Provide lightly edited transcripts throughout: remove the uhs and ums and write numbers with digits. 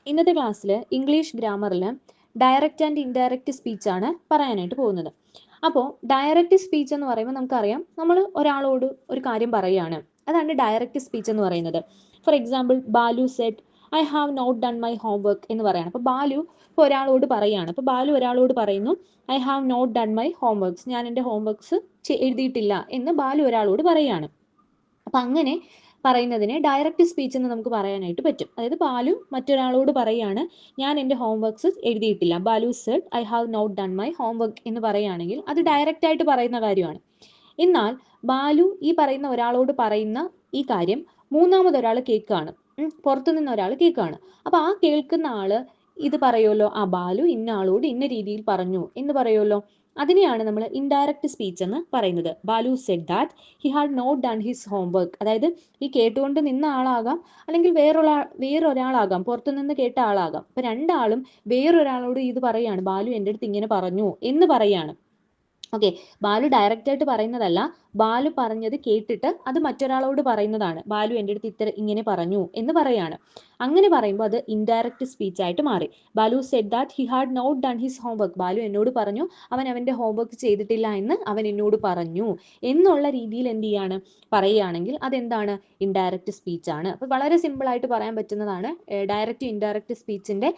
ഇന്നത്തെ ക്ലാസ്സിൽ ഇംഗ്ലീഷ് ഗ്രാമറിൽ ഡയറക്റ്റ് ആൻഡ് ഇൻഡയറക്റ്റ് സ്പീച്ച് ആണ് പറയാനായിട്ട് പോകുന്നത്. അപ്പോൾ ഡയറക്റ്റ് സ്പീച്ച് എന്ന് പറയുമ്പോൾ നമുക്കറിയാം, നമ്മൾ ഒരാളോട് ഒരു കാര്യം പറയുകയാണ്, അതാണ് ഡയറക്റ്റ് സ്പീച്ച് എന്ന് പറയുന്നത്. For example, Balu said I have not done my homework എന്ന് പറയാണ്. അപ്പോൾ ബാലു ഇപ്പോൾ ഒരാളോട് പറയുകയാണ്. അപ്പോൾ ബാലു ഒരാളോട് പറയുന്നു, I have not done my homeworks, ഞാൻ എൻ്റെ ഹോംവർക്ക്സ് എഴുതിയിട്ടില്ല എന്ന് ബാലു ഒരാളോട് പറയുകയാണ്. അപ്പം അങ്ങനെ പറയുന്നതിനെ ഡയറക്റ്റ് സ്പീച്ച് എന്ന് നമുക്ക് പറയാനായിട്ട് പറ്റും. അതായത് ബാലു മറ്റൊരാളോട് പറയുകയാണ്, ഞാൻ എൻ്റെ ഹോംവർക്ക്സ് എഴുതിയിട്ടില്ല. Balu said I have not done my homework എന്ന് പറയുകയാണെങ്കിൽ അത് ഡയറക്റ്റ് ആയിട്ട് പറയുന്ന കാര്യമാണ്. എന്നാൽ ബാലു ഈ പറയുന്ന ഒരാളോട് പറയുന്ന ഈ കാര്യം മൂന്നാമതൊരാൾ കേൾക്കുകയാണ്, പുറത്തുനിന്ന് ഒരാൾ കേൾക്കുകയാണ്. അപ്പോൾ ആ കേൾക്കുന്ന ആള് ഇത് പറയുമല്ലോ, ആ ബാലു ഇന്ന ആളോട് ഇന്ന രീതിയിൽ പറഞ്ഞു എന്ന് പറയുമല്ലോ. അതിനെയാണ് നമ്മൾ ഇൻഡയറക്റ്റ് സ്പീച്ച് എന്ന് പറയുന്നത്. Balu said that he had not done his homework. അതായത് ഈ കേട്ടുകൊണ്ട് നിന്ന ആളാകാം, അല്ലെങ്കിൽ വേറൊരാളാകാം, പുറത്തുനിന്ന് കേട്ട ആളാകാം. അപ്പൊ രണ്ടാളും വേറൊരാളോട് ഇത് പറയാണ്, ബാലു എൻ്റെ അടുത്ത് ഇങ്ങനെ പറഞ്ഞു എന്ന് പറയാണ്. ഓക്കെ, ബാലു ഡയറക്റ്റ് ആയിട്ട് പറയുന്നതല്ല, ബാലു പറഞ്ഞത് കേട്ടിട്ട് അത് മറ്റൊരാളോട് പറയുന്നതാണ്. ബാലു എൻ്റെ അടുത്ത് ഇങ്ങനെ പറഞ്ഞു എന്ന് പറയാണ്. അങ്ങനെ പറയുമ്പോൾ അത് ഇൻഡയറക്റ്റ് സ്പീച്ച് ആയിട്ട് മാറി. Balu said that he had not done his homework. Balu എന്നോട് പറഞ്ഞു അവൻ അവൻ്റെ ഹോംവർക്ക് ചെയ്തിട്ടില്ല എന്ന് അവൻ എന്നോട് പറഞ്ഞു എന്നുള്ള രീതിയിൽ എന്ത് ചെയ്യാണ്, പറയുകയാണെങ്കിൽ അതെന്താണ്, ഇൻഡയറക്റ്റ് സ്പീച്ച് ആണ്. അപ്പോൾ വളരെ സിമ്പിൾ ആയിട്ട് പറയാൻ പറ്റുന്നതാണ് ഡയറക്റ്റ് ഇൻഡയറക്റ്റ് സ്പീച്ചിന്റെ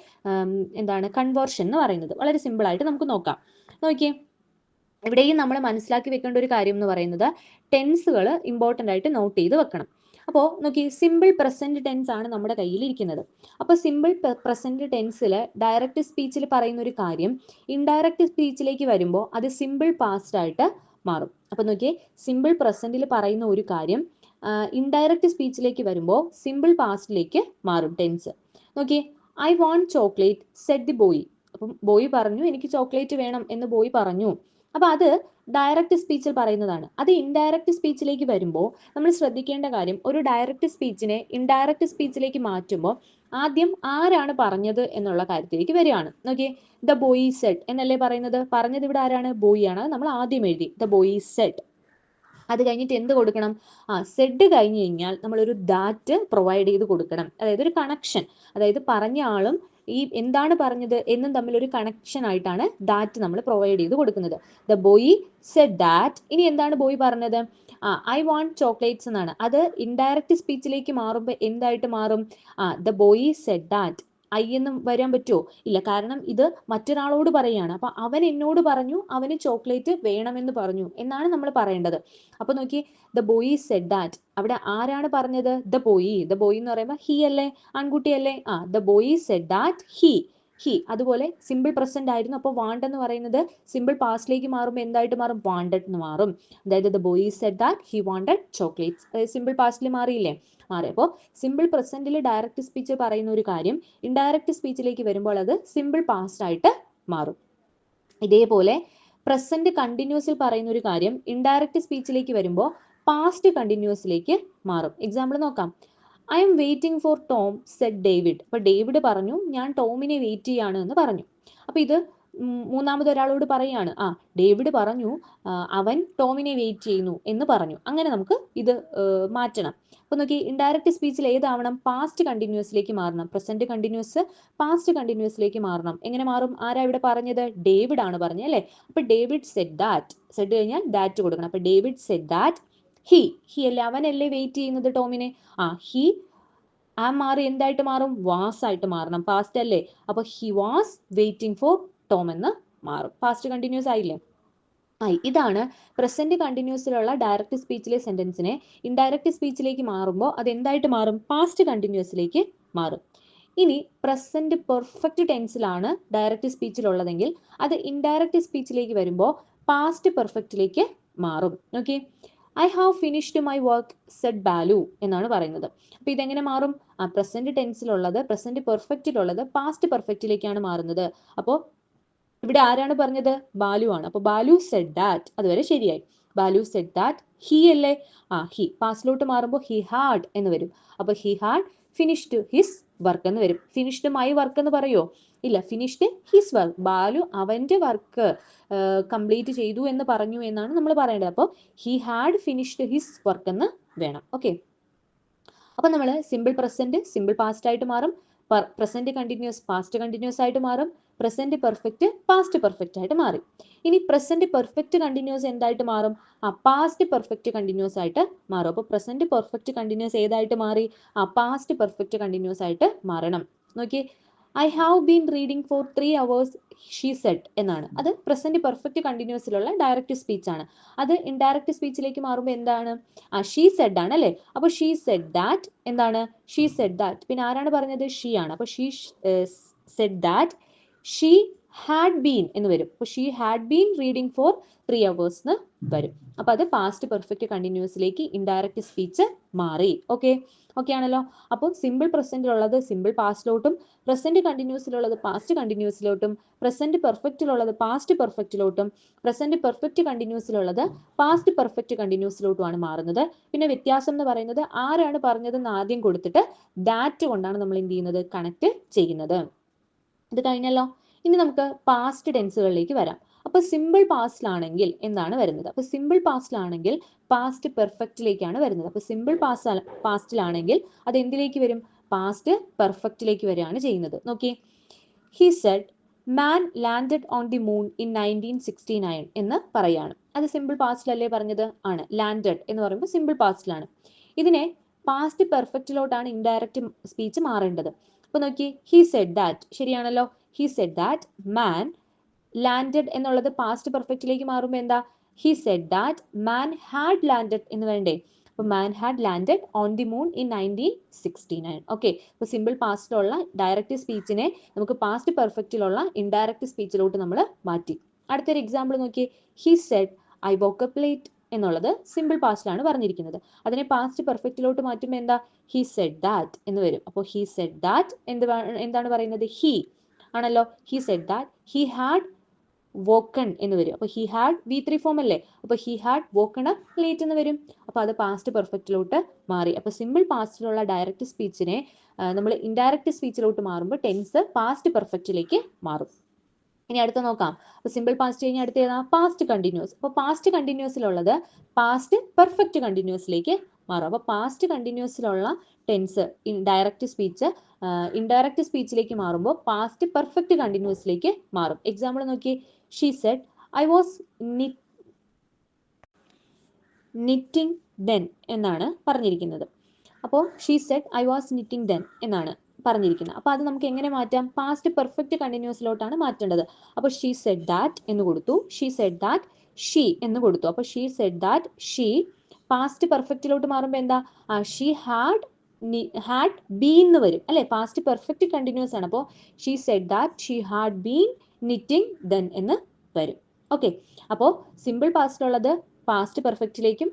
എന്താണ് കൺവേർഷൻ എന്ന് പറയുന്നത്. വളരെ സിമ്പിൾ ആയിട്ട് നമുക്ക് നോക്കാം. നോക്കിയേ, ഇവിടെയും നമ്മൾ മനസ്സിലാക്കി വെക്കേണ്ട ഒരു കാര്യം എന്ന് പറയുന്നത് ടെൻസുകൾ ഇമ്പോർട്ടൻ്റ് ആയിട്ട് നോട്ട് ചെയ്ത് വെക്കണം. അപ്പോൾ നോക്കി, സിമ്പിൾ പ്രസന്റ് ടെൻസ് ആണ് നമ്മുടെ കയ്യിൽ ഇരിക്കുന്നത്. അപ്പോൾ സിമ്പിൾ പ്രസന്റ് ടെൻസിൽ ഡയറക്റ്റ് സ്പീച്ചിൽ പറയുന്ന ഒരു കാര്യം ഇൻഡയറക്റ്റ് സ്പീച്ചിലേക്ക് വരുമ്പോൾ അത് സിമ്പിൾ പാസ്റ്റ് ആയിട്ട് മാറും. അപ്പോൾ നോക്കിയേ, സിമ്പിൾ പ്രസന്റിൽ പറയുന്ന ഒരു കാര്യം ഇൻഡയറക്റ്റ് സ്പീച്ചിലേക്ക് വരുമ്പോൾ സിമ്പിൾ പാസ്റ്റിലേക്ക് മാറും ടെൻസ്. നോക്കിയേ, I want chocolate Z the boy. അപ്പം ബോയ് പറഞ്ഞു എനിക്ക് ചോക്ലേറ്റ് വേണം എന്ന് ബോയ് പറഞ്ഞു. അപ്പൊ അത് ഡയറക്റ്റ് സ്പീച്ചിൽ പറയുന്നതാണ്. അത് ഇൻഡയറക്റ്റ് സ്പീച്ചിലേക്ക് വരുമ്പോൾ നമ്മൾ ശ്രദ്ധിക്കേണ്ട കാര്യം, ഒരു ഡയറക്റ്റ് സ്പീച്ചിനെ ഇൻഡയറക്റ്റ് സ്പീച്ചിലേക്ക് മാറ്റുമ്പോൾ ആദ്യം ആരാണ് പറഞ്ഞത് എന്നുള്ള കാര്യത്തിലേക്ക് വരികയാണ്. നോക്കിയേ, ദ ബോയ് സെഡ് എന്നല്ലേ പറയുന്നത്. പറഞ്ഞത് ഇവിടെ ആരാണ്, ബോയ് ആണ്. നമ്മൾ ആദ്യം എഴുതി ദ ബോയ് സെഡ്. അത് കഴിഞ്ഞിട്ട് എന്ത് കൊടുക്കണം, സെഡ് കഴിഞ്ഞ് കഴിഞ്ഞാൽ നമ്മളൊരു ദാറ്റ് പ്രൊവൈഡ് ചെയ്ത് കൊടുക്കണം. അതായത് ഒരു കണക്ഷൻ, അതായത് പറഞ്ഞ ആളും ഈ എന്താണ് പറഞ്ഞത് എന്നും തമ്മിൽ ഒരു കണക്ഷൻ ആയിട്ടാണ് ദാറ്റ് നമ്മൾ പ്രൊവൈഡ് ചെയ്ത് കൊടുക്കുന്നത്. The boy said that. ഇനി എന്താണ് ബോയ് പറഞ്ഞത്, ഐ വാണ്ട് ചോക്ലേറ്റ്സ് എന്നാണ്. അത് ഇൻഡയറക്റ്റ് സ്പീച്ചിലേക്ക് മാറുമ്പോൾ എന്തായിട്ട് മാറും, the boy said that. I എന്ന് വരാൻ പറ്റുമോ, ഇല്ല, കാരണം ഇത് മറ്റൊരാളോട് പറയുകയാണ്. അപ്പൊ അവൻ എന്നോട് പറഞ്ഞു അവന് ചോക്ലേറ്റ് വേണമെന്ന് പറഞ്ഞു എന്നാണ് നമ്മൾ പറയേണ്ടത്. അപ്പൊ നോക്കി, ദ ബോയ് സെഡ് ദാറ്റ്, അവിടെ ആരാണ് പറഞ്ഞത്, ദ ബോയ്. ദ ബോയ് എന്ന് പറയുമ്പോൾ ഹി അല്ലേ, ആൺകുട്ടിയല്ലേ. The boy said that he. അതുപോലെ സിമ്പിൾ പ്രസന്റ് ആയിരുന്നു. അപ്പോൾ വാണ്ട് എന്ന് പറയുന്നത് സിമ്പിൾ പാസ്റ്റിലേക്ക് മാറുമ്പോൾ എന്തായിട്ട് മാറും, വാണ്ടഡ് എന്ന് മാറും. അതായത് the boy said that he wanted chocolates. അതായത് സിമ്പിൾ പാസ്റ്റിൽ മാറിയില്ലേ, മാറി. അപ്പോൾ സിമ്പിൾ പ്രസന്റിൽ ഡയറക്റ്റ് സ്പീച്ച് പറയുന്ന ഒരു കാര്യം ഇൻഡയറക്റ്റ് സ്പീച്ചിലേക്ക് വരുമ്പോൾ അത് സിമ്പിൾ പാസ്റ്റ് ആയിട്ട് മാറും. ഇതേപോലെ പ്രസന്റ് കണ്ടിന്യൂസിൽ പറയുന്ന ഒരു കാര്യം ഇൻഡയറക്റ്റ് സ്പീച്ചിലേക്ക് വരുമ്പോൾ പാസ്റ്റ് കണ്ടിന്യൂസിലേക്ക് മാറും. എക്സാമ്പിൾ നോക്കാം. I M waiting for Tom Z David. അപ്പൊ ഡേവിഡ് പറഞ്ഞു ഞാൻ ടോമിനെ വെയിറ്റ് ചെയ്യാണ് എന്ന് പറഞ്ഞു. അപ്പൊ ഇത് മൂന്നാമതൊരാളോട് പറയാണ്, ഡേവിഡ് പറഞ്ഞു അവൻ ടോമിനെ വെയിറ്റ് ചെയ്യുന്നു എന്ന് പറഞ്ഞു. അങ്ങനെ നമുക്ക് ഇത് മാറ്റണം. അപ്പൊ നോക്കി, ഇൻഡയറക്റ്റ് സ്പീച്ചിൽ ഏതാവണം, പാസ്റ്റ് കണ്ടിന്യൂസിലേക്ക് മാറണം. പ്രസന്റ് കണ്ടിന്യൂസ് പാസ്റ്റ് കണ്ടിന്യൂസിലേക്ക് മാറണം. എങ്ങനെ മാറും, ആരാ ഇവിടെ പറഞ്ഞത്, ഡേവിഡ് ആണ് പറഞ്ഞത് അല്ലേ. അപ്പൊ ഡേവിഡ് സെഡ് ദാറ്റ്, സെഡ് കഴിഞ്ഞാൽ ദാറ്റ് കൊടുക്കണം. അപ്പൊ ഡേവിഡ് സെഡ് ദാറ്റ് ഹി അല്ലേ, അവനല്ലേ വെയിറ്റ് ചെയ്യുന്നത് ടോമിനെ. ഹി മാറി എന്തായിട്ട് മാറും, വാസ് ആയിട്ട് മാറണം, പാസ്റ്റ് അല്ലേ. അപ്പൊ he was waiting for Tom എന്ന് മാറും. പാസ്റ്റ് കണ്ടിന്യൂസ് ആയില്ലേ. ഇതാണ് പ്രസന്റ് കണ്ടിന്യൂസിലുള്ള ഡയറക്റ്റ് സ്പീച്ചിലെ സെന്റൻസിനെ ഇൻഡയറക്റ്റ് സ്പീച്ചിലേക്ക് മാറുമ്പോൾ അത് എന്തായിട്ട് മാറും, പാസ്റ്റ് കണ്ടിന്യൂസിലേക്ക് മാറും. ഇനി പ്രസന്റ് പെർഫെക്റ്റ് ടെൻസിലാണ് ഡയറക്റ്റ് സ്പീച്ചിലുള്ളതെങ്കിൽ അത് ഇൻഡയറക്റ്റ് സ്പീച്ചിലേക്ക് വരുമ്പോൾ പാസ്റ്റ് പെർഫെക്റ്റിലേക്ക് മാറും. Okay, I have finished my work said Balu എന്നാണ് പറയുന്നത്. അപ്പൊ ഇതെങ്ങനെ മാറും, പ്രസന്റ് ടെൻസിലുള്ളത് പ്രസന്റ് പെർഫെക്റ്റിലുള്ളത് പാസ്റ്റ് പെർഫെക്റ്റിലേക്കാണ് മാറുന്നത്. അപ്പോൾ ഇവിടെ ആരാണ് പറഞ്ഞത്, ബാലു ആണ്. അപ്പൊ ബാലു സെഡ് ദാറ്റ്, അതുവരെ ശരിയായി. ബാലു സെഡ് ദാറ്റ് ഹി അല്ലേ, ഹി പാസ്റ്റിലോട്ട് മാറുമ്പോൾ ഹി ഹാഡ് എന്ന് വരും. അപ്പൊ he had finished his work എന്ന് വരും. ഫിനിഷ്ഡ് മൈ വർക്ക് എന്ന് പറയോ, ഇല്ല, ഫിനിഷ്ഡ് ഹിസ് വർക്ക്. ബാലു അവന്റെ വർക്ക് കംപ്ലീറ്റ് ചെയ്തു എന്ന് പറഞ്ഞു എന്നാണ് നമ്മൾ പറയേണ്ടത്. അപ്പോൾ he had finished his work എന്ന് വേണം. ഓക്കെ, അപ്പൊ നമ്മൾ സിമ്പിൾ പ്രസന്റ് സിമ്പിൾ പാസ്റ്റ് ആയിട്ട് മാറും, പ്രസന്റ് കണ്ടിന്യൂസ് പാസ്റ്റ് കണ്ടിന്യൂസ് ആയിട്ട് മാറും, പ്രസന്റ് പെർഫെക്റ്റ് പാസ്റ്റ് പെർഫെക്റ്റ് ആയിട്ട് മാറി. ഇനി പ്രസന്റ് പെർഫെക്റ്റ് കണ്ടിന്യൂസ് എന്തായിട്ട് മാറും? പാസ്റ്റ് പെർഫെക്റ്റ് കണ്ടിന്യൂസ് ആയിട്ട് മാറും. അപ്പോൾ പ്രസന്റ് പെർഫെക്റ്റ് കണ്ടിന്യൂസ് ഏതായിട്ട് മാറി? പാസ്റ്റ് പെർഫെക്റ്റ് കണ്ടിന്യൂസ് ആയിട്ട് മാറണം. നോക്കി, I have been reading for 3 hours she said എന്നാണ്. അത് പ്രസന്റ് പെർഫെക്റ്റ് കണ്ടിന്യൂസിലുള്ള ഡയറക്റ്റ് സ്പീച്ച് ആണ്. അത് ഇൻഡയറക്റ്റ് സ്പീച്ചിലേക്ക് മാറുമ്പോൾ എന്താണ്? ഷീ സെഡ് ആണ് അല്ലേ? അപ്പോൾ ഷീ സെഡ് ദാറ്റ് എന്താണ്? She said that. പിന്നെ ആരാണ് പറഞ്ഞത്? ഷീ ആണ്. അപ്പോൾ she said that she had been എന്ന് വരും. അപ്പോൾ she had been reading for 3 hours എന്ന് വരും. അപ്പോൾ അത് പാസ്റ്റ് പെർഫെക്റ്റ് കണ്ടിന്യൂസിലേക്ക് ഇൻഡയറക്റ്റ് സ്പീച്ച് മാറി. ഓക്കെ ആണല്ലോ. അപ്പോൾ സിമ്പിൾ പ്രസന്റിലുള്ളത് സിമ്പിൾ പാസ്റ്റിലോട്ടും, പ്രസന്റ് കണ്ടിന്യൂസിലുള്ളത് പാസ്റ്റ് കണ്ടിന്യൂസിലോട്ടും, പ്രസന്റ് പെർഫെക്റ്റിലുള്ളത് പാസ്റ്റ് പെർഫെക്റ്റിലോട്ടും, പ്രസന്റ് പെർഫെക്റ്റ് കണ്ടിന്യൂസിലുള്ളത് പാസ്റ്റ് പെർഫെക്റ്റ് കണ്ടിന്യൂസിലോട്ടുമാണ് മാറുന്നത്. പിന്നെ വ്യത്യാസം എന്ന് പറയുന്നത് ആരാണ് പറഞ്ഞതെന്ന് ആദ്യം കൊടുത്തിട്ട് ദാറ്റ് കൊണ്ടാണ് നമ്മൾ എന്ത് ചെയ്യുന്നത്? കണക്ട് ചെയ്യുന്നത്. ഇത് കഴിഞ്ഞല്ലോ. ഇനി നമുക്ക് പാസ്റ്റ് ടെൻസുകളിലേക്ക് വരാം. അപ്പൊ സിമ്പിൾ പാസ്റ്റിലാണെങ്കിൽ എന്താണ് വരുന്നത്? അപ്പൊ സിമ്പിൾ പാസ്റ്റിലാണെങ്കിൽ പാസ്റ്റ് പെർഫെക്റ്റിലേക്കാണ് വരുന്നത്. അപ്പൊ സിമ്പിൾ പാസ്റ്റിലാണെങ്കിൽ അത് എന്തിലേക്ക് വരും? പാസ്റ്റ് പെർഫെക്റ്റിലേക്ക് വരികയാണ് ചെയ്യുന്നത്. നോക്കി, he Z man landed on the moon in 1969 എന്ന് പറയാണ്. അത് സിമ്പിൾ പാസ്റ്റിലല്ലേ പറഞ്ഞത്? ആണ്. ലാൻഡഡ് എന്ന് പറയുമ്പോൾ സിമ്പിൾ പാസ്റ്റിലാണ്. ഇതിനെ പാസ്റ്റ് പെർഫെക്റ്റിലോട്ടാണ് ഇൻഡയറക്റ്റ് സ്പീച്ച് മാറേണ്ടത്. അപ്പൊ നോക്കി, ഹി സെഡ് ദാറ്റ് ശരിയാണല്ലോ. He said that man landed എന്നുള്ളത് പാസ്റ്റ് പെർഫെക്റ്റിലേക്ക് മാറുമ്പോൾ എന്താ? He said that man had landed എന്ന് വേണ്ടേ? അപ്പൊ മാൻ had landed on the moon in 1969. Okay, അപ്പൊ സിമ്പിൾ പാസ്റ്റിലുള്ള ഡയറക്റ്റ് സ്പീച്ചിനെ നമുക്ക് പാസ്റ്റ് പെർഫെക്റ്റിലുള്ള ഇൻഡയറക്റ്റ് സ്പീച്ചിലോട്ട് നമ്മൾ മാറ്റി. അടുത്തൊരു എക്സാമ്പിൾ നോക്കി, he said I woke up late എന്നുള്ളത് സിമ്പിൾ പാസ്റ്റിലാണ് പറഞ്ഞിരിക്കുന്നത്. അതിനെ പാസ്റ്റ് പെർഫെക്റ്റിലോട്ട് മാറ്റുമ്പോൾ എന്താ? ഹി സെഡ് ദാറ്റ് എന്ന് വരും. അപ്പോൾ ഹി സെഡ് ദാറ്റ് എന്താണ് പറയുന്നത്? ഹി ആണല്ലോ. He said that he had woken എന്ന് വരും. അപ്പോൾ ഹി ഹാഡ് V3 ഫോം അല്ലേ? അപ്പോൾ he had woken up late എന്ന് വരും. അപ്പോൾ അത് പാസ്റ്റ് പെർഫെക്റ്റിലോട്ട് മാറി. അപ്പോൾ സിമ്പിൾ പാസ്റ്റിലുള്ള ഡയറക്റ്റ് സ്പീച്ചിനെ നമ്മൾ ഇൻഡയറക്റ്റ് സ്പീച്ചിലോട്ട് മാറുമ്പോൾ ടെൻസ് പാസ്റ്റ് പെർഫെക്റ്റിലേക്ക് മാറും. ഇനി അടുത്ത നോക്കാം. അപ്പോൾ സിമ്പിൾ പാസ്റ്റ് കഴിഞ്ഞാൽ അടുത്ത ഏതാ? Past continuous. അപ്പോൾ പാസ്റ്റ് കണ്ടിന്യൂസിലുള്ളത് പാസ്റ്റ് പെർഫെക്റ്റ് കണ്ടിന്യൂസിലേക്ക് മാറും. അപ്പോൾ പാസ്റ്റ് കണ്ടിന്യൂസിലുള്ള ടെൻസ് ഡയറക്റ്റ് സ്പീച്ച് ഇൻഡയറക്റ്റ് സ്പീച്ചിലേക്ക് മാറുമ്പോൾ പാസ്റ്റ് പെർഫെക്റ്റ് കണ്ടിന്യൂസിലേക്ക് മാറും. എക്സാമ്പിൾ നോക്കി, she said I was knitting then എന്നാണ് പറഞ്ഞിരിക്കുന്നത്. അപ്പോൾ she said I was knitting then എന്നാണ് പറഞ്ഞിരിക്കുന്നത്. അപ്പോൾ അത് നമുക്ക് എങ്ങനെ മാറ്റാം? പാസ്റ്റ് പെർഫെക്റ്റ് കണ്ടിന്യൂസിലോട്ടാണ് മാറ്റേണ്ടത്. അപ്പോൾ ഷീ സെഡ് ദാറ്റ് എന്ന് കൊടുത്തു, ഷീ സെഡ് ദാറ്റ് ഷീ എന്ന് കൊടുത്തു. അപ്പോൾ she said that she past പെർഫെക്റ്റിലോട്ട് മാറുമ്പോൾ എന്താ? ഷീ ഹാഡ് ബീൻ എന്ന് വരും അല്ലെ? പാസ്റ്റ് പെർഫെക്റ്റ് കണ്ടിന്യൂസ് ആണ്. അപ്പോൾ she said that she had been knitting then എന്ന് വരും. ഓക്കെ, അപ്പോൾ സിമ്പിൾ പാസ്റ്റിലുള്ളത് പാസ്റ്റ് പെർഫെക്റ്റിലേക്കും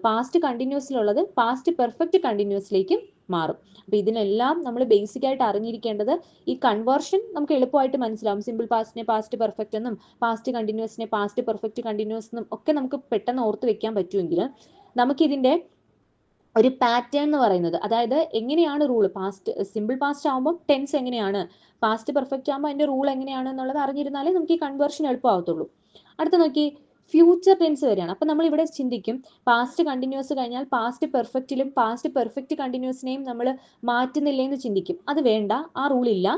പാസ്റ്റ് കണ്ടിന്യൂസിലുള്ളത് പാസ്റ്റ് പെർഫെക്റ്റ് കണ്ടിന്യൂസിലേക്കും മാറും. അപ്പോൾ ഇതിനെല്ലാം നമ്മൾ ബേസിക് ആയിട്ട് അറിഞ്ഞിരിക്കേണ്ടത് ഈ കൺവേർഷൻ നമുക്ക് എളുപ്പമായിട്ട് മനസ്സിലാവും. സിമ്പിൾ പാസ്റ്റിനെ പാസ്റ്റ് പെർഫെക്റ്റ് എന്നും പാസ്റ്റ് കണ്ടിന്യൂസിനെ പാസ്റ്റ് പെർഫെക്റ്റ് കണ്ടിന്യൂസ് എന്നും ഒക്കെ നമുക്ക് പെട്ടെന്ന് ഓർത്ത് വെക്കാൻ പറ്റുമെങ്കിൽ നമുക്കിതിൻ്റെ ഒരു പാറ്റേൺ എന്ന് പറയുന്നത്, അതായത് എങ്ങനെയാണ് റൂൾ, പാസ്റ്റ് സിമ്പിൾ പാസ്റ്റ് ആകുമ്പോൾ ടെൻസ് എങ്ങനെയാണ്, പാസ്റ്റ് പെർഫെക്റ്റ് ആകുമ്പോൾ അതിൻ്റെ റൂൾ എങ്ങനെയാണ് എന്നുള്ളത് അറിഞ്ഞിരുന്നാലേ നമുക്ക് ഈ കൺവേർഷൻ എളുപ്പമാകത്തുള്ളൂ. അടുത്ത നോക്കി, ഫ്യൂച്ചർ ടെൻസ് വരികയാണ്. അപ്പം നമ്മൾ ഇവിടെ ചിന്തിക്കും പാസ്റ്റ് കണ്ടിന്യൂസ് കഴിഞ്ഞാൽ പാസ്റ്റ് പെർഫെക്റ്റിലും പാസ്റ്റ് പെർഫെക്റ്റ് കണ്ടിന്യൂസിനെയും നമ്മൾ മാറ്റുന്നില്ലേ എന്ന് ചിന്തിക്കും. അത് വേണ്ട, ആ റൂളില്ല.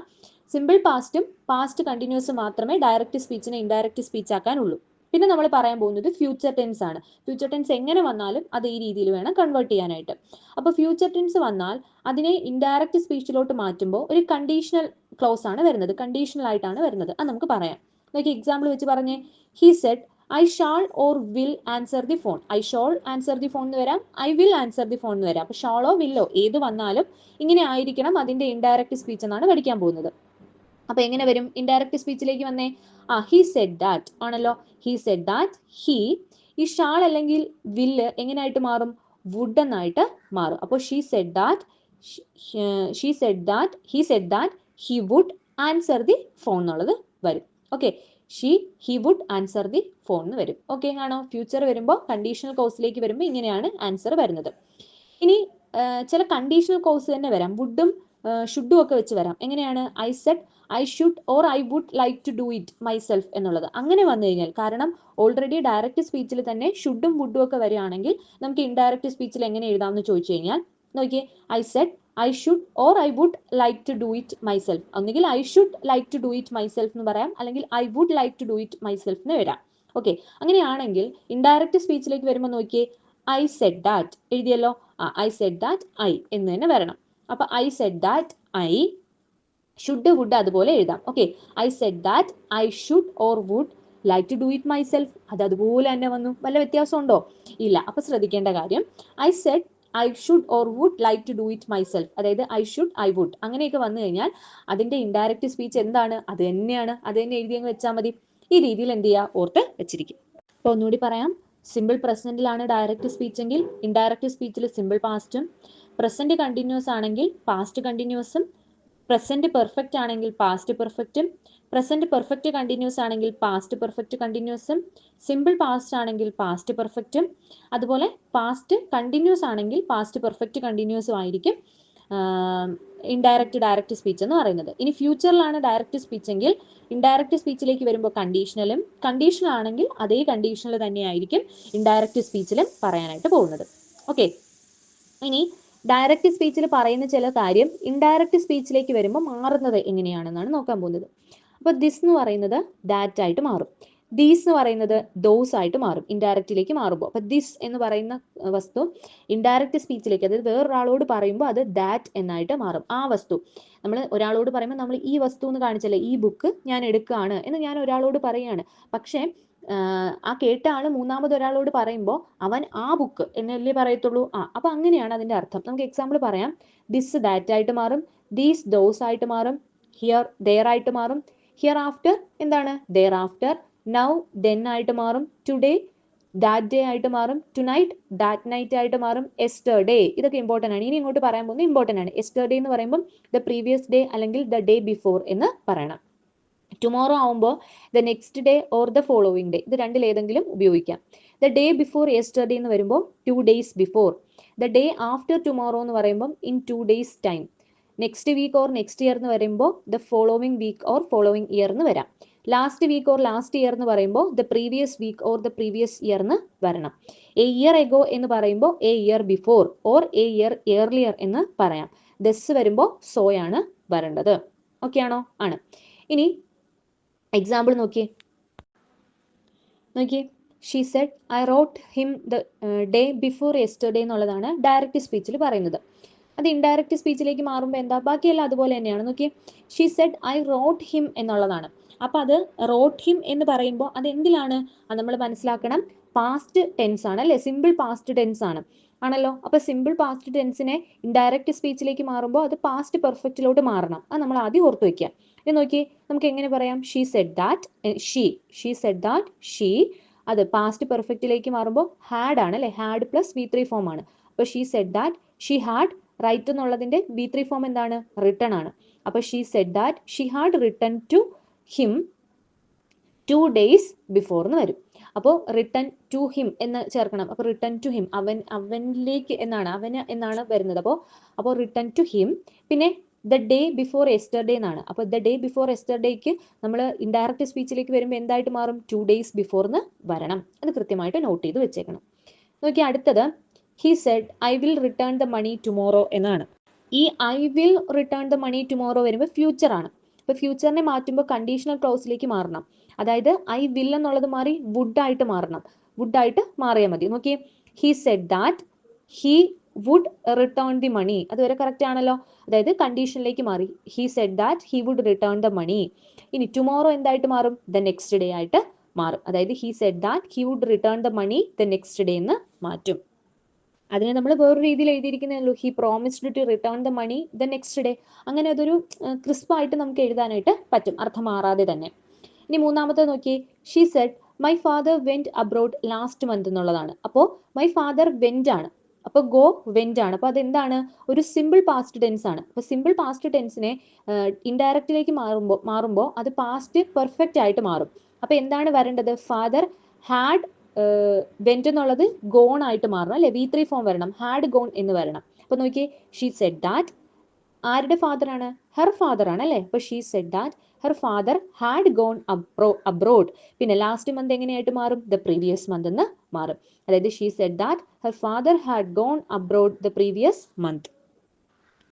സിമ്പിൾ പാസ്റ്റും പാസ്റ്റ് കണ്ടിന്യൂസും മാത്രമേ ഡയറക്റ്റ് സ്പീച്ചിനെ ഇൻഡയറക്റ്റ് സ്പീച്ച് ആക്കാനുള്ളൂ. പിന്നെ നമ്മൾ പറയാൻ പോകുന്നത് ഫ്യൂച്ചർ ടെൻസ് ആണ്. ഫ്യൂച്ചർ ടെൻസ് എങ്ങനെ വന്നാലും അത് ഈ രീതിയിൽ വേണം കൺവേർട്ട് ചെയ്യാനായിട്ട്. അപ്പോൾ ഫ്യൂച്ചർ ടെൻസ് വന്നാൽ അതിനെ ഇൻഡയറക്റ്റ് സ്പീച്ചിലോട്ട് മാറ്റുമ്പോൾ ഒരു കണ്ടീഷണൽ ക്ലോസ് ആണ് വരുന്നത്, കണ്ടീഷണൽ ആയിട്ടാണ് വരുന്നത്. അത് നമുക്ക് പറയാം. നോക്കി എക്സാമ്പിൾ വെച്ച് പറഞ്ഞേ, he said I shawl or will answer the phone. I shawl answer the phone എന്ന് വരാം, I will answer the phone എന്ന് വരാം. അപ്പോൾ ഷാളോ വില്ലോ ഏത് വന്നാലും ഇങ്ങനെ ആയിരിക്കണം അതിന്റെ ഇൻഡയറക്റ്റ് സ്പീച്ച് എന്നാണ് പഠിക്കാൻ പോകുന്നത്. അപ്പോൾ എങ്ങനെ വരും ഇൻഡയറക്റ്റ് സ്പീച്ചിലേക്ക് വന്നേ? ഹി സെഡ് ദാറ്റ് ആണല്ലോ. ഹി സെഡ് ദാറ്റ് ഹി, ഈ ഷാൾ അല്ലെങ്കിൽ വില്ല് എങ്ങനെയായിട്ട് മാറും? വുഡ് എന്നായിട്ട് മാറും. അപ്പോൾ she said that he said that he would answer the phone എന്നുള്ളത് വരും. Okay, he would answer the phone എന്ന് വരും. ഓക്കെ ആണോ? ഫ്യൂച്ചർ വരുമ്പോൾ കണ്ടീഷണൽ കോഴ്സിലേക്ക് വരുമ്പോൾ ഇങ്ങനെയാണ് ആൻസർ വരുന്നത്. ഇനി ചില കണ്ടീഷണൽ കോഴ്സ് തന്നെ വരാം, വുഡും ഷുഡും ഒക്കെ വെച്ച് വരാം. എങ്ങനെയാണ്? I said I should or I would like to do it myself എന്നുള്ളത്. അങ്ങനെ വന്നു കഴിഞ്ഞാൽ, കാരണം ഓൾറെഡി ഡയറക്റ്റ് സ്പീച്ചിൽ തന്നെ ഷുഡും വുഡും ഒക്കെ വരികയാണെങ്കിൽ നമുക്ക് ഇൻഡയറക്റ്റ് സ്പീച്ചിൽ എങ്ങനെ എഴുതാമെന്ന് ചോദിച്ചു കഴിഞ്ഞാൽ നോക്കിയേ, I said I should or I would like to do it myself. ഒന്നുകിൽ I should like to do it myself എന്ന് പറയാം, അല്ലെങ്കിൽ I would like to do it myself എന്ന് വരാം. ഓക്കെ, അങ്ങനെയാണെങ്കിൽ ഇൻഡയറക്റ്റ് സ്പീച്ചിലേക്ക് വരുമ്പോൾ നോക്കിയേ, ഐ സെഡ് ദാറ്റ് എഴുതിയല്ലോ. ഐ സെഡ് ദാറ്റ് ഐ എന്ന് തന്നെ വരണം. അപ്പൊ I said that I, should would അതുപോലെ എഴുതാം. Okay, I said that I should or would like to do it myself, അത് അതുപോലെ തന്നെ വന്നു. വല്ല വ്യത്യാസം ഉണ്ടോ? ഇല്ല. അപ്പൊ ശ്രദ്ധിക്കേണ്ട കാര്യം, I said I should or would like to do it myself, അതായത് ഐ ഷുഡ് ഐ വുഡ് അങ്ങനെയൊക്കെ വന്നു കഴിഞ്ഞാൽ അതിന്റെ ഇൻഡയറക്റ്റ് സ്പീച്ച് എന്താണ്? അത് തന്നെയാണ്. അത് തന്നെ എഴുതിയങ്ങ് വെച്ചാൽ മതി. ഈ രീതിയിൽ എന്ത് ചെയ്യുക? ഓർത്ത് വെച്ചിരിക്കും. അപ്പൊ ഒന്നുകൂടി പറയാം, സിമ്പിൾ പ്രസന്റിലാണ് ഡയറക്റ്റ് സ്പീച്ച് എങ്കിൽ ഇൻഡയറക്റ്റ് സ്പീച്ചിൽ സിമ്പിൾ പാസ്റ്റും, പ്രസന്റ് കണ്ടിന്യൂസ് ആണെങ്കിൽ പാസ്റ്റ് കണ്ടിന്യൂസും, പ്രസന്റ് പെർഫെക്റ്റ് ആണെങ്കിൽ പാസ്റ്റ് പെർഫെക്റ്റും, പ്രസന്റ് പെർഫെക്റ്റ് കണ്ടിന്യൂസ് ആണെങ്കിൽ പാസ്റ്റ് പെർഫെക്റ്റ് കണ്ടിന്യൂസും, സിമ്പിൾ പാസ്റ്റ് ആണെങ്കിൽ പാസ്റ്റ് പെർഫെക്റ്റും, അതുപോലെ പാസ്റ്റ് കണ്ടിന്യൂസ് ആണെങ്കിൽ പാസ്റ്റ് പെർഫെക്റ്റ് കണ്ടിന്യൂസും ആയിരിക്കും ഡയറക്റ്റ് സ്പീച്ച് എന്ന് പറയുന്നത്. ഇനി ഫ്യൂച്ചറിലാണ് ഡയറക്റ്റ് സ്പീച്ച് എങ്കിൽ ഇൻഡയറക്റ്റ് സ്പീച്ചിലേക്ക് വരുമ്പോൾ കണ്ടീഷണലും, കണ്ടീഷണൽ ആണെങ്കിൽ അതേ കണ്ടീഷണൽ തന്നെയായിരിക്കും ഇൻഡയറക്റ്റ് സ്പീച്ചിലും പറയാനായിട്ട് പോകുന്നത്. ഓക്കെ, ഇനി ഡയറക്റ്റ് സ്പീച്ചിൽ പറയുന്ന ചില കാര്യം ഇൻഡയറക്റ്റ് സ്പീച്ചിലേക്ക് വരുമ്പോൾ മാറുന്നത് എങ്ങനെയാണെന്നാണ് നോക്കാൻ പോകുന്നത്. അപ്പോൾ ദിസ് എന്ന് പറയുന്നത് ദാറ്റ് ആയിട്ട് മാറും, ദീസ് എന്ന് പറയുന്നത് ദോസ് ആയിട്ട് മാറും ഇൻഡയറക്റ്റിലേക്ക് മാറുമ്പോൾ. അപ്പോൾ ദിസ് എന്ന് പറയുന്ന വസ്തു ഇൻഡയറക്റ്റ് സ്പീച്ചിലേക്ക്, അതായത് വേറൊരാളോട് പറയുമ്പോൾ അത് ദാറ്റ് എന്നായിട്ട് മാറും. ആ വസ്തു നമ്മൾ ഒരാളോട് പറയുമ്പോൾ നമ്മൾ ഈ വസ്തു എന്ന് കാണിച്ചല്ലേ, ഈ ബുക്ക് ഞാൻ എടുക്കുകയാണ് എന്ന് ഞാൻ ഒരാളോട് പറയുകയാണ്. പക്ഷേ ആ കേട്ട ആള് മൂന്നാമത് ഒരാളോട് പറയുമ്പോൾ അവൻ ആ ബുക്ക് എന്നല്ലേ പറയത്തുള്ളൂ. അപ്പൊ അങ്ങനെയാണ് അതിന്റെ അർത്ഥം. നമുക്ക് എക്സാമ്പിൾ പറയാം. ദിസ് ദാറ്റ് ആയിട്ട് മാറും, ദീസ് ദോസ് ആയിട്ട് മാറും, ഹിയർ ദെയർ ആയിട്ട് മാറും, ഹിയർ ആഫ്റ്റർ എന്താണ് ദെയർ ആഫ്റ്റർ, നൗ ദെൻ ആയിട്ട് മാറും, ടുഡേ ദാറ്റ് ഡേ ആയിട്ട് മാറും, ടുനൈറ്റ് ദാറ്റ് നൈറ്റ് ആയിട്ട് മാറും, എസ്റ്റർഡേ ഇതൊക്കെ ഇമ്പോർട്ടൻ്റ് ആണ്. ഇനി ഇങ്ങോട്ട് പറയാൻ പോകുന്നത് ഇമ്പോർട്ടൻ്റ് ആണ്. എസ്റ്റർഡേ എന്ന് പറയുമ്പോൾ ദ പ്രീവിയസ് ഡേ അല്ലെങ്കിൽ ദ ഡേ ബിഫോർ എന്ന് പറയണം. ടുമോറോ ആവുമ്പോൾ the next day or the following day, ഇത് രണ്ടിൽ ഏതെങ്കിലും ഉപയോഗിക്കാം. ദ ഡേ ബിഫോർ യെസ്റ്റർഡേ എന്ന് വരുമ്പോൾ 2 days before. The day after tomorrow എന്ന് പറയുമ്പോൾ in 2 days time. Next week or next year എന്ന് പറയുമ്പോൾ the following week or following year എന്ന് വരാം. Last week or last year എന്ന് പറയുമ്പോൾ the previous week or the previous year എന്ന് വരണം. എ ഇയർ എഗോ എന്ന് പറയുമ്പോൾ a year before or a year earlier എന്ന് പറയാം. ദസ് വരുമ്പോൾ സോയാണ് വരേണ്ടത്. ഓക്കെ ആണോ? ആണ്. ഇനി എക്സാമ്പിൾ നോക്കിയേ, she said I rote him the day before yesterday എന്നുള്ളതാണ് ഡയറക്റ്റ് സ്പീച്ചിൽ പറയുന്നത്. അത് ഇൻഡയറക്റ്റ് സ്പീച്ചിലേക്ക് മാറുമ്പോൾ എന്താ? ബാക്കിയെല്ലാം അതുപോലെ തന്നെയാണ്. നോക്കിയേ, she said I rote him എന്നുള്ളതാണ്. അപ്പം അത് റോട്ട് ഹിം എന്ന് പറയുമ്പോൾ അത് എന്തിലാണ്? അത് നമ്മൾ മനസ്സിലാക്കണം, പാസ്റ്റ് ടെൻസ് ആണ് അല്ലേ, സിമ്പിൾ പാസ്റ്റ് ടെൻസ് ആണ് ആണല്ലോ. അപ്പൊ സിമ്പിൾ പാസ്റ്റ് ടെൻസിനെ ഇൻഡയറക്റ്റ് സ്പീച്ചിലേക്ക് മാറുമ്പോൾ അത് പാസ്റ്റ് പെർഫെക്റ്റിലോട്ട് മാറണം. അത് നമ്മൾ ആദ്യം ഓർത്ത് വയ്ക്കുക. ഇനി നോക്കി നമുക്ക് എങ്ങനെ പറയാം? She said that she said that she, അത് പാസ്റ്റ് പെർഫെക്റ്റിലേക്ക് മാറുമ്പോൾ ഹാഡ് ആണ് അല്ലേ, ഹാഡ് പ്ലസ് V3 ഫോം ആണ്. അപ്പോൾ she said that she had, write എന്നുള്ളതിന്റെ V3 ഫോം എന്താണ്? റിട്ടൺ ആണ്. അപ്പോൾ she said that she had written to him 2 days before എന്ന് വരും. അപ്പോൾ റിട്ടൺ ടു ഹിം എന്ന് ചേർക്കണം. അപ്പോൾ റിട്ടൺ ടു ഹിം, അവനിലേക്ക് എന്നാണ്, അവന് എന്നാണ് വരുന്നത്. അപ്പോൾ റിട്ടൺ ടു ഹിം. പിന്നെ ദ ഡേ ബിഫോർ യെസ്റ്റർഡേ എന്നാണ്. അപ്പോൾ ദ ഡേ ബിഫോർ യെസ്റ്റർഡേക്ക് നമ്മൾ ഇൻഡയറക്റ്റ് സ്പീച്ചിലേക്ക് വരുമ്പോൾ എന്തായിട്ട് മാറും? 2 days ബിഫോർ എന്ന് വരണം. അത് കൃത്യമായിട്ട് നോട്ട് ചെയ്ത് വെച്ചേക്കണം. നോക്കി അടുത്തത്, he said I will return the money tomorrow എന്നാണ്. ഈ I will return the money tomorrow വരുമ്പോൾ ഫ്യൂച്ചർ ആണ്. അപ്പോൾ ഫ്യൂച്ചറിനെ മാറ്റുമ്പോൾ കണ്ടീഷണൽ ക്ലോസിലേക്ക് മാറണം. അതായത് ഐ വിൽ എന്നുള്ളത് മാറി വുഡ് ആയിട്ട് മാറണം. വുഡ് ആയിട്ട് മാറിയാൽ മതി. നോക്കിയേ, he said that he would return the money, അതുവരെ കറക്റ്റ് ആണല്ലോ. അതായത് കണ്ടീഷനിലേക്ക് മാറി. He said that he would return the money. ഇനി ടുമോറോ എന്തായിട്ട് മാറും? ദ നെക്സ്റ്റ് ഡേ ആയിട്ട് മാറും. അതായത് he said that he would return the money the next day എന്ന് മാറ്റും. അതിനെ നമ്മൾ വേറൊരു രീതിയിൽ എഴുതിയിരിക്കുന്നേ ഉള്ളൂ, he promised to return the money the next day. അങ്ങനെ അതൊരു ക്രിസ്പായിട്ട് നമുക്ക് എഴുതാനായിട്ട് പറ്റും, അർത്ഥം മാറാതെ തന്നെ. ഇനി മൂന്നാമത്തെ നോക്കിയേ, she Z my father went abroad last month എന്നുള്ളതാണ്. അപ്പോൾ മൈ ഫാദർ വെന്റ് ആണ്, അപ്പോൾ ഗോ വെന്റ് ആണ്. അപ്പോൾ അതെന്താണ്? ഒരു സിമ്പിൾ പാസ്റ്റ് ടെൻസ് ആണ്. അപ്പോൾ സിമ്പിൾ പാസ്റ്റ് ടെൻസിനെ ഇൻഡയറക്റ്റിലേക്ക് മാറുമ്പോൾ അത് പാസ്റ്റ് പെർഫെക്റ്റ് ആയിട്ട് മാറും. അപ്പോൾ എന്താണ് വരേണ്ടത്? ഫാദർ ഹാഡ് വെന്റ് എന്നുള്ളത് ഗോൺ ആയിട്ട് മാറണം അല്ലെ, V3 ഫോം വരണം, ഹാഡ് ഗോൺ എന്ന് വരണം. അപ്പോൾ നോക്കിയേ, ഷീ സെഡ് ദാറ്റ് ആരുടെ ഫാദർ ആണ്? ഹെർ ഫാദർ ആണ് അല്ലേ. അപ്പോൾ she said that her father had gone abroad. പിന്നെ ലാസ്റ്റ് മന്ത് എങ്ങനെയായിട്ട് മാറും? ദ പ്രീവിയസ് മന്ത് എന്ന് മാറും. അതായത് she said that her father had gone abroad the previous month.